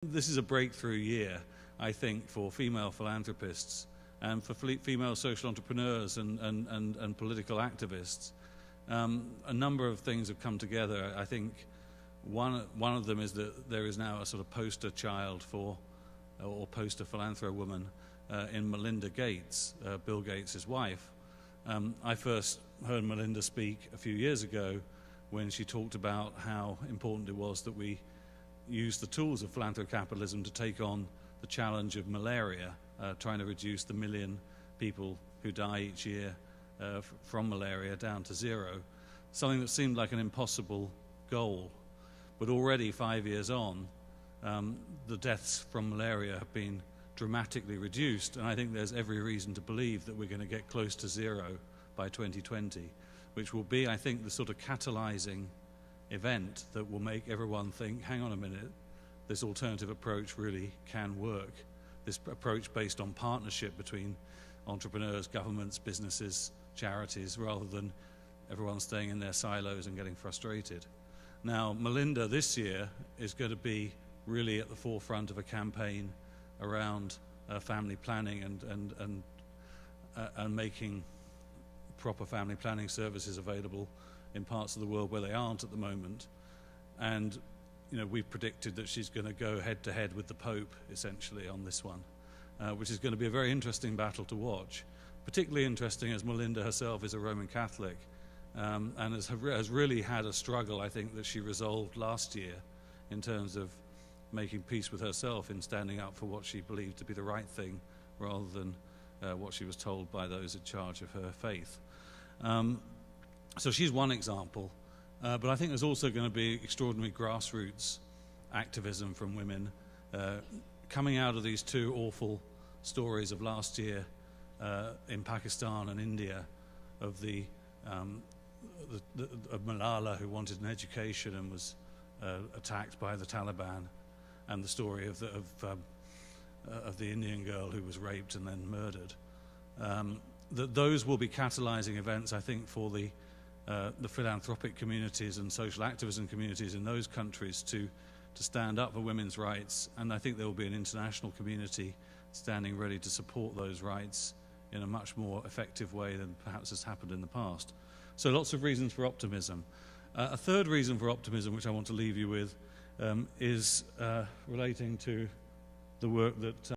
This is a breakthrough year, I think, for female philanthropists and for female social entrepreneurs and political activists. A number of things have come together. I think one of them is that there is now a sort of poster child for, or poster philanthrowoman in Melinda Gates, Bill Gates' wife. I first heard Melinda speak a few years ago when she talked about how important it was that we use the tools of philanthrocapitalism to take on the challenge of malaria, trying to reduce the 1 million people who die each year from malaria down to zero, something that seemed like an impossible goal. But already 5 years on, the deaths from malaria have been dramatically reduced, and I think there's every reason to believe that we're going to get close to zero by 2020, which will be, I think, the sort of catalyzing event that will make everyone think, hang on a minute, this alternative approach really can work. This approach based on partnership between entrepreneurs, governments, businesses, charities, rather than everyone staying in their silos and getting frustrated. Now, Melinda this year is going to be really at the forefront of a campaign around family planning and making proper family planning services available in parts of the world where they aren't at the moment. And we've predicted that she's going to go head-to-head with the Pope, essentially, on this one, which is going to be a very interesting battle to watch, particularly interesting as Melinda herself is a Roman Catholic and has really had a struggle, I think, that she resolved last year in terms of making peace with herself in standing up for what she believed to be the right thing rather than what she was told by those in charge of her faith. So she's one example, but I think there's also going to be extraordinary grassroots activism from women coming out of these two awful stories of last year in Pakistan and India of of Malala, who wanted an education and was attacked by the Taliban, and the story of the Indian girl who was raped and then murdered. That those will be catalyzing events, I think, for the philanthropic communities and social activism communities in those countries to stand up for women's rights, and I think there will be an international community standing ready to support those rights in a much more effective way than perhaps has happened in the past. So lots of reasons for optimism. A third reason for optimism, which I want to leave you with, is relating to the work that